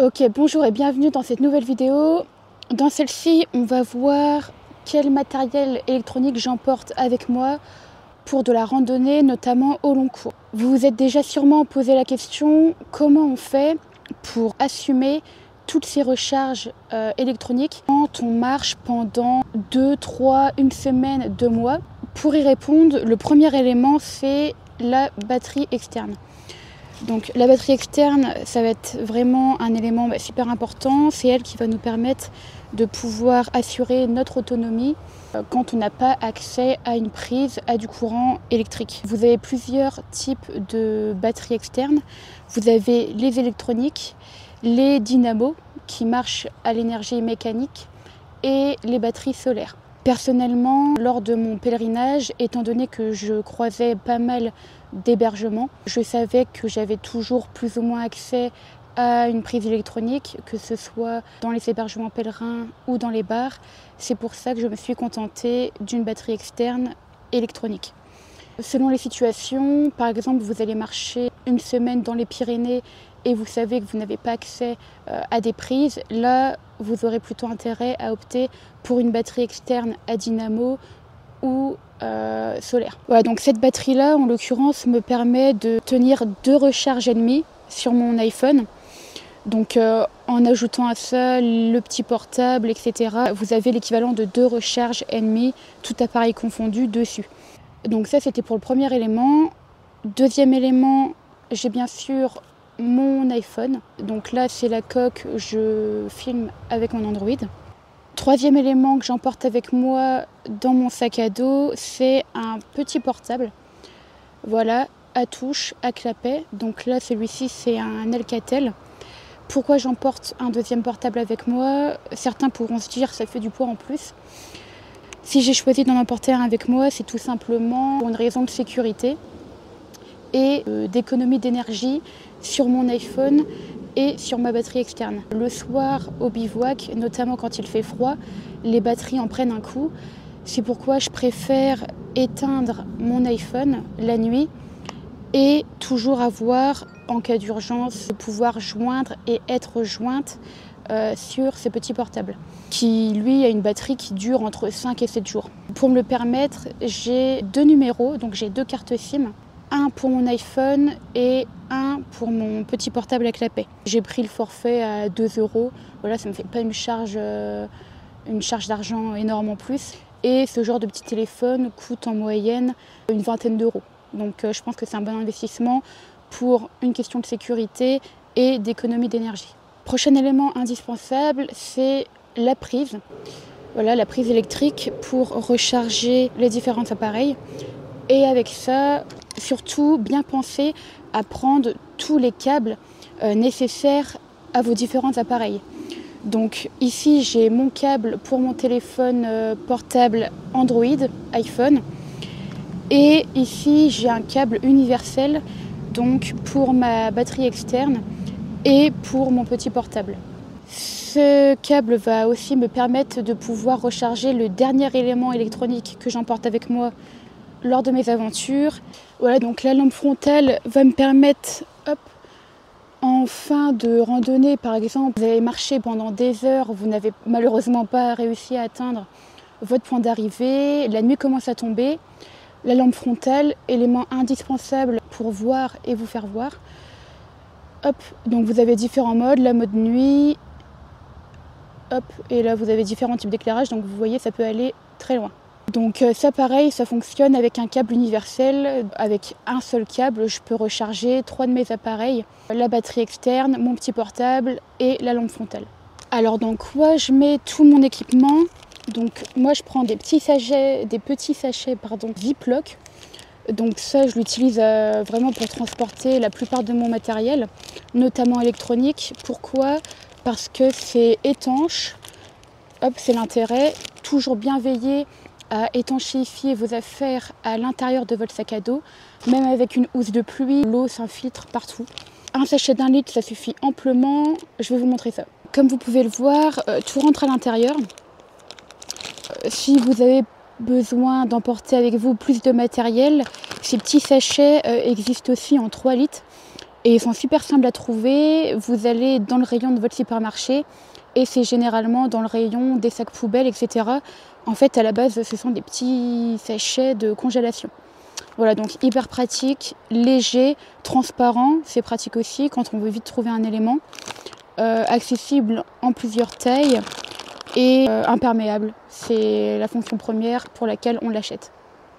Ok, bonjour et bienvenue dans cette nouvelle vidéo. Dans celle-ci, on va voir quel matériel électronique j'emporte avec moi pour de la randonnée, notamment au long cours. Vous vous êtes déjà sûrement posé la question, comment on fait pour assumer toutes ces recharges électroniques quand on marche pendant 2, 3, une semaine, 2 mois. Pour y répondre, le premier élément, c'est la batterie externe. Donc la batterie externe, ça va être vraiment un élément super important. C'est elle qui va nous permettre de pouvoir assurer notre autonomie quand on n'a pas accès à une prise, à du courant électrique. Vous avez plusieurs types de batteries externes. Vous avez les électroniques, les dynamos qui marchent à l'énergie mécanique et les batteries solaires. Personnellement, lors de mon pèlerinage, étant donné que je croisais pas mal d'hébergements, je savais que j'avais toujours plus ou moins accès à une prise électronique, que ce soit dans les hébergements pèlerins ou dans les bars. C'est pour ça que je me suis contentée d'une batterie externe électronique. Selon les situations, par exemple, vous allez marcher une semaine dans les Pyrénées et vous savez que vous n'avez pas accès à des prises, là, vous aurez plutôt intérêt à opter pour une batterie externe à dynamo ou solaire. Voilà, donc cette batterie-là, en l'occurrence, me permet de tenir 2 recharges et demie sur mon iPhone. Donc en ajoutant à ça le petit portable, etc., vous avez l'équivalent de 2 recharges et demie, tout appareil confondu, dessus. Donc ça, c'était pour le premier élément. Deuxième élément, j'ai bien sûr mon iPhone. Donc là, c'est la coque, je filme avec mon Android. Troisième élément que j'emporte avec moi dans mon sac à dos, c'est un petit portable. Voilà, à touche, à clapet. Donc là, celui-ci, c'est un Alcatel. Pourquoi j'emporte un deuxième portable avec moi? Certains pourront se dire, ça fait du poids en plus. Si j'ai choisi d'en emporter un avec moi, c'est tout simplement pour une raison de sécurité et d'économie d'énergie sur mon iPhone et sur ma batterie externe. Le soir au bivouac, notamment quand il fait froid, les batteries en prennent un coup. C'est pourquoi je préfère éteindre mon iPhone la nuit et toujours avoir, en cas d'urgence, pouvoir joindre et être jointe sur ce petit portable qui, lui, a une batterie qui dure entre 5 et 7 jours. Pour me le permettre, j'ai 2 numéros, donc j'ai 2 cartes SIM. Un pour mon iPhone et un pour mon petit portable à clapet. J'ai pris le forfait à 2 €. Voilà, ça ne me fait pas une charge d'argent énorme en plus. Et ce genre de petit téléphone coûte en moyenne une vingtaine d'euros. Donc je pense que c'est un bon investissement pour une question de sécurité et d'économie d'énergie. Prochain élément indispensable, c'est la prise. Voilà, la prise électrique pour recharger les différents appareils. Et avec ça, surtout bien penser à prendre tous les câbles nécessaires à vos différents appareils. Donc ici, j'ai mon câble pour mon téléphone portable Android, iPhone. Et ici, j'ai un câble universel donc pour ma batterie externe et pour mon petit portable. Ce câble va aussi me permettre de pouvoir recharger le dernier élément électronique que j'emporte avec moi lors de mes aventures. Voilà, donc la lampe frontale va me permettre, en fin de randonnée par exemple, vous avez marché pendant des heures, vous n'avez malheureusement pas réussi à atteindre votre point d'arrivée, la nuit commence à tomber, la lampe frontale, élément indispensable pour voir et vous faire voir. Donc vous avez différents modes, la mode nuit, et là vous avez différents types d'éclairage, donc vous voyez, ça peut aller très loin. Donc ça pareil, ça fonctionne avec un câble universel. Avec un seul câble, je peux recharger 3 de mes appareils, la batterie externe, mon petit portable et la lampe frontale. Alors dans quoi je mets tout mon équipement? Donc moi je prends des petits sachets Ziploc. Donc ça je l'utilise vraiment pour transporter la plupart de mon matériel, notamment électronique. Pourquoi? Parce que c'est étanche. C'est l'intérêt. Toujours bien veiller à étanchéifier vos affaires à l'intérieur de votre sac à dos. Même avec une housse de pluie, l'eau s'infiltre partout. Un sachet d'1 litre, ça suffit amplement. Je vais vous montrer ça. Comme vous pouvez le voir, tout rentre à l'intérieur. Si vous avez besoin d'emporter avec vous plus de matériel, ces petits sachets existent aussi en 3 litres. Et ils sont super simples à trouver. Vous allez dans le rayon de votre supermarché et c'est généralement dans le rayon des sacs poubelles, etc. En fait, à la base, ce sont des petits sachets de congélation. Voilà, donc hyper pratique, léger, transparent, c'est pratique aussi quand on veut vite trouver un élément. Accessible en plusieurs tailles et imperméable. C'est la fonction première pour laquelle on l'achète.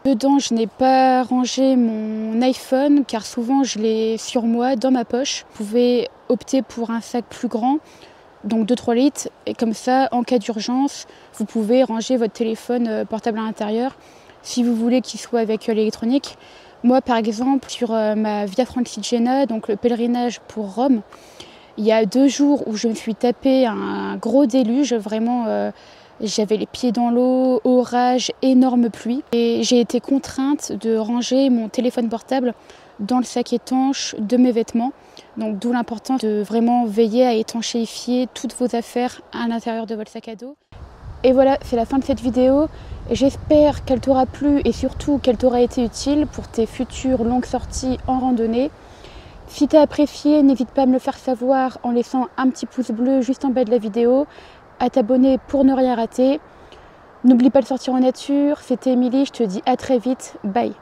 Dedans, je n'ai pas rangé mon iPhone car souvent je l'ai sur moi, dans ma poche. Vous pouvez opter pour un sac plus grand, donc 2-3 litres, et comme ça, en cas d'urgence, vous pouvez ranger votre téléphone portable à l'intérieur si vous voulez qu'il soit avec l'électronique. Moi, par exemple, sur ma Via Francigena, donc le pèlerinage pour Rome, il y a 2 jours où je me suis tapé un gros déluge, vraiment j'avais les pieds dans l'eau, orage, énorme pluie. Et j'ai été contrainte de ranger mon téléphone portable dans le sac étanche de mes vêtements. Donc d'où l'importance de vraiment veiller à étanchéifier toutes vos affaires à l'intérieur de votre sac à dos. Et voilà, c'est la fin de cette vidéo. J'espère qu'elle t'aura plu et surtout qu'elle t'aura été utile pour tes futures longues sorties en randonnée. Si tu as apprécié, n'hésite pas à me le faire savoir en laissant un petit pouce bleu juste en bas de la vidéo, à t'abonner pour ne rien rater. N'oublie pas de sortir en nature, c'était Émilie, je te dis à très vite, bye.